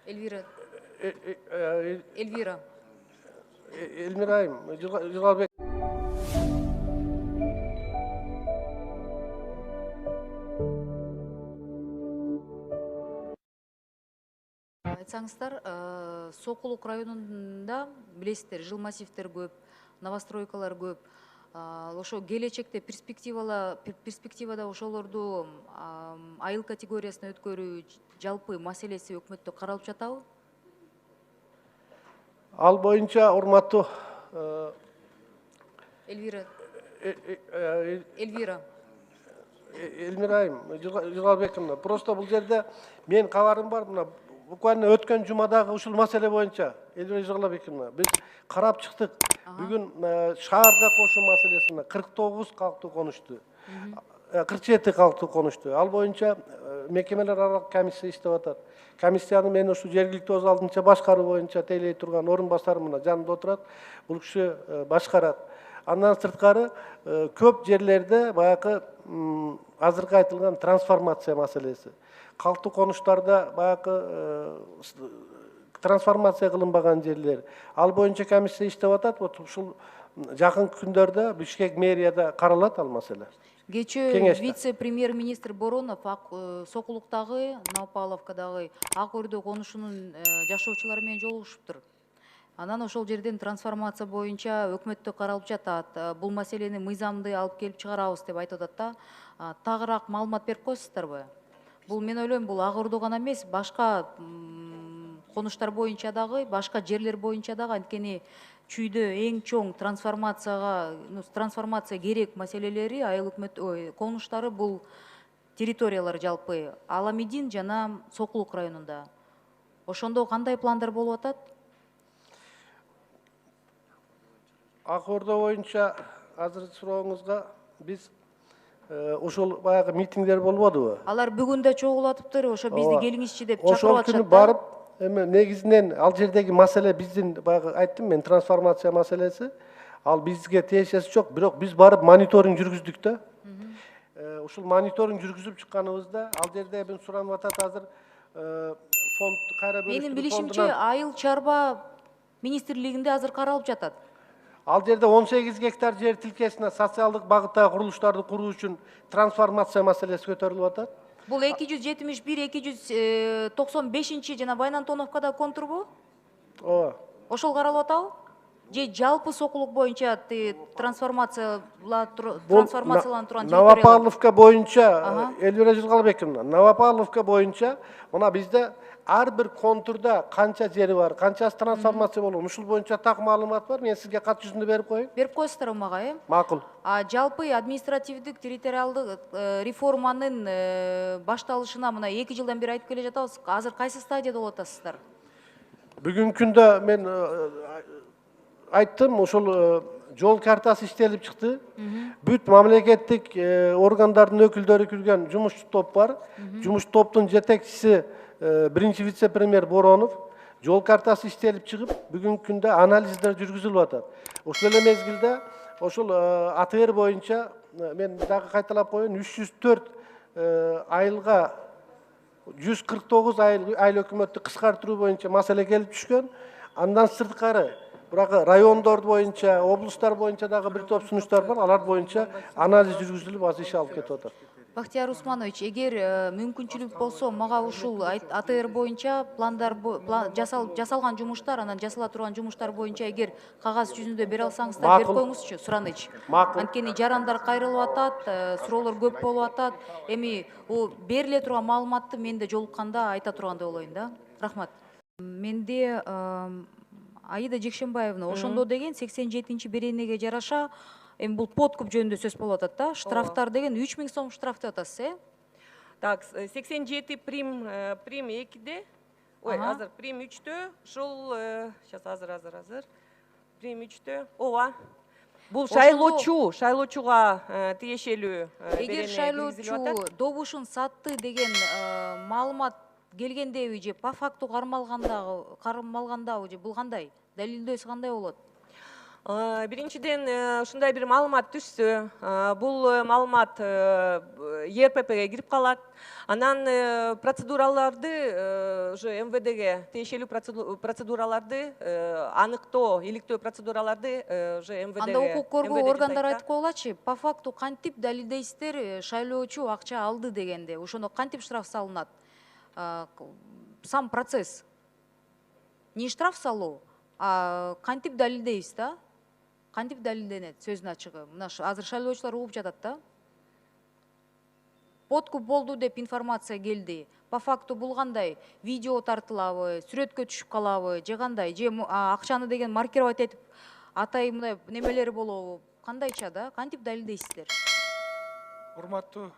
Эльвира. Эльвира. Эльмирайым, Жылгалбек. Айтсаңыздар, Сокулук районунда билесиздер, жыл массивтер көп, новостройкалар көп. Ошо келечекте перспективада ошолорду айыл категориясына өткөрүү жалпы маселеси өкмөттө каралып жатабы? Ал боюнча урматтуу Эльвира. Эльвира. Эльмирайым, Жылгалбековна, просто бул жерде мен кабарым бар, мына буквально өткөн жумадагы ушул маселе боюнча Эльвира Жылгалбековна биз карап чыктык. Бүгүн шаарга кошуу маселесине 49 калктуу конушту. 47 калктуу конушту. Ал боюнча мекемелер аралык комиссия иштеп атат. Комиссияны мен ушу жергиликтүү өз алдынча башкаруу боюнча тейлей турган орун басарым мына жанында отурат. Бул киши башкарат. Андан сырткары көп жерлерде баягы азыркы айтылган трансформация маселеси. Калктуу конуштарда баягы трансформация кылынбаган жерлер. Ал боюнча комиссия иштеп атат. Вот ушул жакын күндөрдө Бишкек мэрияда каралат ал маселе. Кечээ вице-премьер-министр Боронов Сокулуктагы, Новопавловкадагы Ак Өрдө конушунун жашоочулары менен жолугушуптур. Анан ошол жерден трансформация боюнча өкмөттө каралып жатат. Бул маселени мыйзамды алып келип чыгарабыз деп айтып атат да. Тагыраак маалымат берип коесуздарбы? Бул мен ойлойм, бул Ак Өрдө гана эмес, башка конуштар боюнча дагы, башка жерлер боюнча дагы анткени чүйдө эң чоң трансформация керек маселелери айыл конуштары бул территориялар жалпы Аламедин жана Сокулук районунда. Ошондо кандай пландар болуп атат? Ак Өрдө боюнча азыр сурооңузга биз ушул баягы митингдер болбодубу? Алар бүгүн да чогулатыптыр, ошо бизди келиңизчи деп чакырып Ошол атышат. күнү барып, эми негизинен ал жердеги маселе биздин баягы айттым мен трансформация маселеси. Ал бизге тиешеси жок, бирок биз барып мониторинг жүргүздүк да. Ушул мониторинг жүргүзүп чыкканыбызда ал жерде эми суранып атат азыр фонд кайра бөлүштүрүү. Менин билишимче, айыл чарба министрлигинде азыр каралып жатат. Ал жерде 18 гектар жер тилкесине социалдык багыттагы курулуштарды куруу үчүн трансформация маселеси көтөрүлүп атат. Бул 271-295 жана Байнантоновкада контурбу? Ооба. Ошол каралып атабы? Же жалпы Сокулук боюнча трансформацияланып турган территориялар? Новопавловка боюнча, Эльвира Жылгалбековна, Новопавловка боюнча мына бизде ар бир контурда канча жери бар, канчасы трансформация болот. Ушул боюнча так маалымат бар. Мен сизге кат жүзүндө берип коеюн. Берип коесуздарбы мага, э? Макул. Жалпы административдик территориалдык реформанын башталышына мына 2 жылдан бери айтып келе жатабыз. Азыр кайсы стадияда болуп атасыздар? Бүгүнкү күндө мен айттым, ошол жол картасы иштелип чыкты. Бүт мамлекеттик органдардын өкүлдөрү кирген жумуш топ бар. Жумуш топтун жетекчиси биринчи вице-премьер Боронов. Жол картасы иштелип чыгып, бүгүнкү күндө анализдер жүргүзүлүп атат. Ошол эле мезгилде ошол АТР боюнча мен дагы кайталап коеюн, 304 айылга 149 айыл өкмөттү кыскартыруу боюнча маселе келип түшкөн. Андан сырткары Бирок райондор боюнча, облустар боюнча дагы бир топ сунуштар бар. Алар боюнча анализ жүргүзүлүп, азыр иш алып кетип атат. Бактияр Усманович, эгер мүмкүнчүлүк болсо, мага ушул АТР боюнча пландар жасалган жумуштар, анан жасала турган жумуштар боюнча эгер кагаз жүзүндө бере алсаңыздар, берип коюңузчу, сураныч. Анткени жарандар кайрылып атат, суроолор көп болуп атат. Эми бериле турган маалыматты мен да жолукканда айта турган деп ойлойм да. Рахмат. Менде Аида Жекшенбаевна, ошондо деген 87-беренеге жараша, эми бул подкуп жөнүндө сөз болуп атат да. Штрафтар деген 3000 сом штраф деп атасыз, э? Так, 87 прим 2-де, ой, азыр прим 3-тө, ушул, сейчас азыр. Прим 3-тө, ооба. Бул шайлоочуга тиешелүү берене. Эгер шайлоочу добушун сатты деген маалымат келгендеби же по факту кармалгандабы же бул кандай? Далилдөөсү кандай болот? Биринчиден ушундай бир маалымат түшсө, бул маалымат ЕРППге кирип калат. Анан процедураларды уже МВДге тиешелүү процедураларды аныктоо, иликтөө процедураларды уже МВДге. Анда укук коргоо органдары айтып койгулачы, по факту кантип далилдейсиздер шайлоочу акча алды дегенде, ошондо кантип штраф салынат? Сам процесс. Не штраф салуу, а кантип далилдейбиз да? Кантип далилденет сөздүн ачыгы? Мына азыр шайлоочулар угуп жатат да. Подкуп болду деп информация келди. По факту бул кандай? Видео тартылабы, сүрөткө түшүп калабы, же кандай? Же акчаны деген маркировать этип атай мындай немелери болобу? Кандайча да? Кантип далилдейсиздер? Урматтуу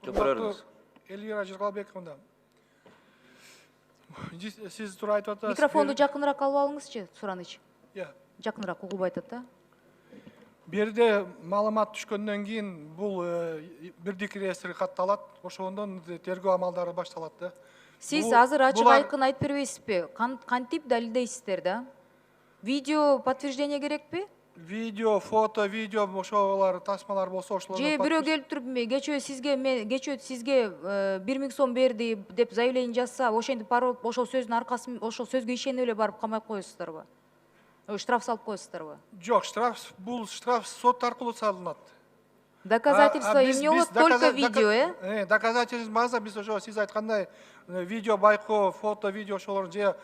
Жапарарыңыз. Элвира Жыргалбековна. Сиз туура айтып атасыз. Микрофонду жакыныраак алып алыңызчы, Сураныч. Жакыныраак угулбай атат да. Берде маалымат түшкөндөн кийин бул бирдик реестрге катталат. Ошондон тергөө амалдары башталат да. Сиз азыр ачык айкын айтып бербейсизби? Кантип далилдейсиздер да? Видео подтверждение керекпи? Видео, фото, видео ошолор тасмалар болсо ошолорду. Же бирөө келип туруп кечөө сизге 1000 сом берди деп заявление жазса, ошентип барып ошол сөздүн аркасы ошол сөзгө ишенип эле барып камап коесуздарбы? Штраф салып коесуздарбы? Жок, бул штраф сот аркылуу салынат. Доказательство эмне болот? Только видео, Доказательство аза биз ошо сиз айткандай видео байкоо, фото, видео ошолор же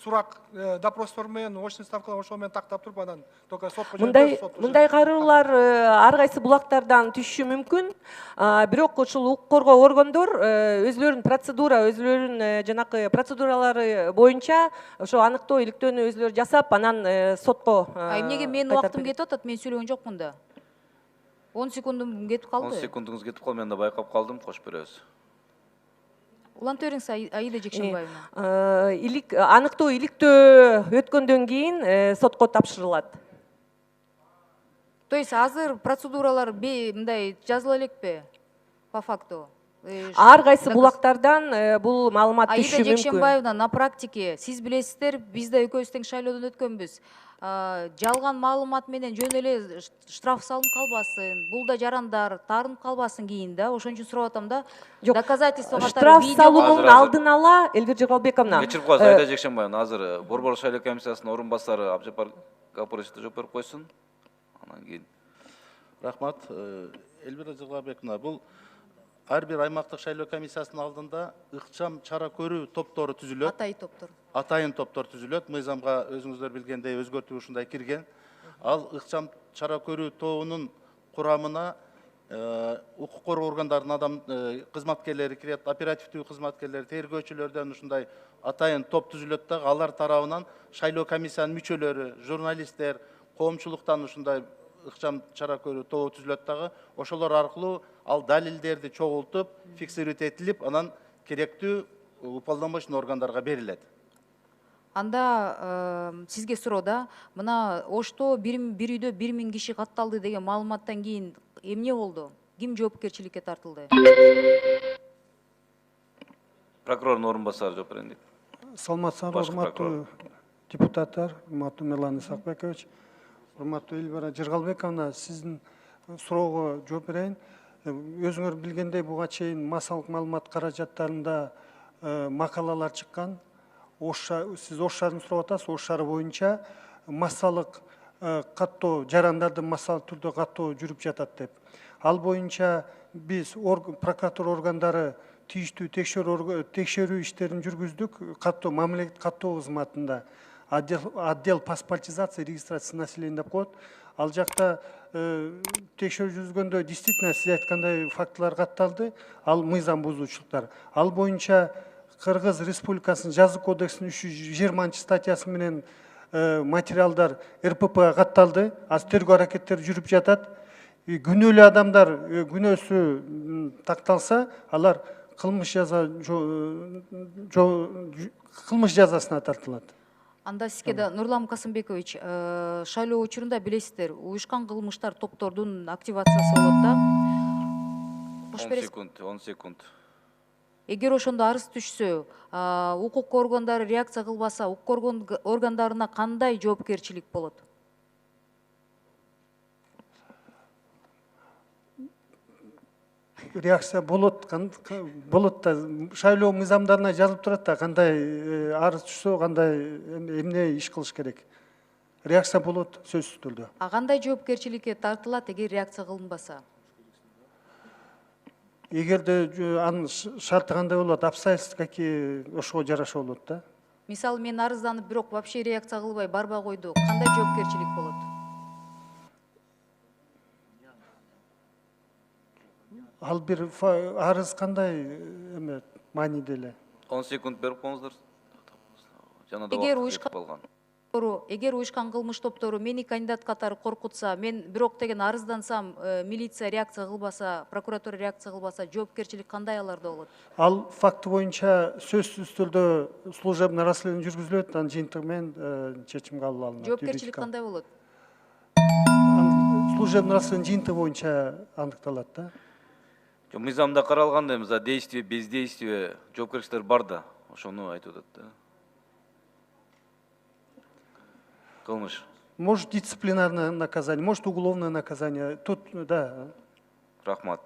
сурак допростор менен, очный ставкалар ошол менен тактап туруп анан только сотко мындай кайрылуулар ар кайсы булактардан түшүшү мүмкүн. Бирок ушул укук коргоо органдор өзлөрүнүн өзлөрүнүн жанакы процедуралары боюнча ошо аныктоо, иликтөөнү өзлөрү жасап, анан сотко. Эмнеге менин убактым кетип атат? Мен сүйлөгөн жокмун да. 10 секундум кетип калды. 10 секундуңуз кетип калды, мен да байкап калдым, кошуп беребиз. Улантып бериңиз, Аида Жекшенбаевна. Аныктоо, иликтөө өткөндөн кийин сотко тапшырылат. То есть азыр процедуралар мындай жазыла элекпи? По факту. Ар кайсы булактардан бул маалымат түшүшү мүмкүн. Аида Жекшенбаевна, на практике сиз билесиздер, биз да экөөбүз тең шайлоодон өткөнбүз. Жалган маалымат менен жөн эле штраф салынып калбасын, бул да жарандар таарынып калбасын кийин да, ошон үчүн сурап атам да. Доказательство катары Штраф видео салуунун алдын ала Элвира Жыргалбековна. Кечирип коесуз, Аида Жекшенбаевна, азыр Борбор шайлоо комиссиясынын орун басары Абжапар Гапуровичте жооп берип койсун. Анан кийин. Рахмат, Элвира Жыргалбековна, бул ар бир аймактык шайлоо комиссиясынын алдында ыкчам чара көрүү топтору түзүлөт. Атайын топтор түзүлөт. Мыйзамга өзүңүздөр билгендей өзгөртүү ушундай кирген. Ал ыкчам чара көрүү тобунун курамына укук коргоо органдарынын кызматкерлери кирет, оперативдүү кызматкерлер, тергөөчүлөрдөн ушундай атайын топ түзүлөт да, алар тарабынан шайлоо комиссиянын мүчөлөрү, журналисттер, коомчулуктан ушундай ыкчам чара көрүү тобу түзүлөт дагы. Ошолор аркылуу ал далилдерди чогултуп, фиксировать этилип, анан керектүү уполномоченный органдарга берилет. Анда сизге суроо да, мына Ошто бир үйдө 1000 киши катталды деген маалыматтан кийин эмне болду? Ким жоопкерчиликке тартылды? Прокурордун орун басары жооп берейин дейт. Саламатсыздарбы, урматтуу депутаттар, урматтуу Мирлан Исакбекович, урматтуу Элвира Жыргалбековна, сиздин суроого жооп берейин. Өзүңөр билгендей, буга чейин массалык маалымат каражаттарында макалалар чыккан. Сиз Ош шаарын сурап атасыз, Ош шаары боюнча массалык каттоо, жарандарды массалык түрдө каттоо жүрүп жатат деп. Ал боюнча биз прокуратура органдары тийиштүү текшерүү иштерин жүргүздүк, мамлекеттик каттоо кызматында. Отдел паспортизации, регистрации населения деп коет. Ал жакта текшерүү жүргүзгөндө действительно сиз айткандай фактылар катталды, ал мыйзам бузуучулуктар. Ал боюнча Кыргыз Республикасынын жазык кодексинин 320 статьясы менен материалдар РППга катталды. Азыр тергөө аракеттери жүрүп жатат. Күнөөлүү адамдар күнөөсү такталса, алар кылмыш жазасына тартылат. Анда сизге да Нурлан Касымбекович, шайлоо учурунда билесиздер, уюшкан кылмыштар топтордун активациясы болот да. 10 секунд. Эгер ошондо арыз түшсө, укук органдары реакция кылбаса, укук органдарына кандай жоопкерчилик болот? Реакция болот да шайлоо мыйзамдарына жазылып турат да кандай арыз түшсө кандай эмне иш кылыш керек. Реакция болот сөзсүз түрдө. Кандай жоопкерчиликке тартылат эгер реакция кылынбаса? Эгерде анын шарты кандай болот, обстоятельства какие ошого жараша болот да. Мисалы мен арызданып, бирок вообще реакция кылбай барбай койду. Кандай жоопкерчилик болот? Ал бир арыз кандай эме мааниде эле. 10 секунд берип коюңуздар. Жана да Эгер убакыт кетип калган. Эгер уюшкан кылмыш топтору мени кандидат катары коркутса, мен бирок деген арыздансам, милиция реакция кылбаса, прокуратура реакция кылбаса, жоопкерчилик кандай аларда болот? Ал факты боюнча сөзсүз түрдө служебный расследование жүргүзүлөт, анын жыйынтыгы менен чечим кабыл алынат. Жоопкерчилик кандай болот? Служебный расследование жыйынтыгы боюнча аныкталат да. Мыйзамда каралгандай, за действие, бездействие жоопкерчиликтер бар да, ошону айтып атат да. Кылмыш. Может дисциплинарное наказание, может уголовное наказание. Тут, да. Рахмат.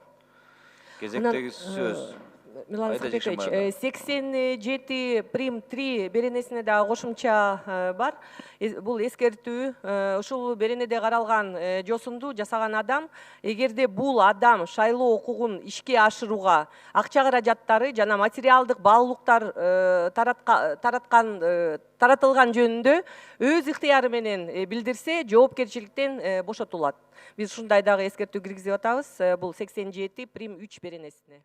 Кезектеги сөз. Милан Айда Сапекович, Жекшенбаева. 87 прим 3 беренесине да кошумча бар. Бул эскертүү, ушул беренеде каралган жосунду жасаган адам, эгерде бул адам шайлоо укугун ишке ашырууга акча каражаттары жана материалдык баалуулуктар таратылган жөнүндө өз ыктыяры менен билдирсе, жоопкерчиликтен бошотулат. Биз ушундай дагы эскертүү киргизип атабыз. Бул 87 прим 3 беренесине.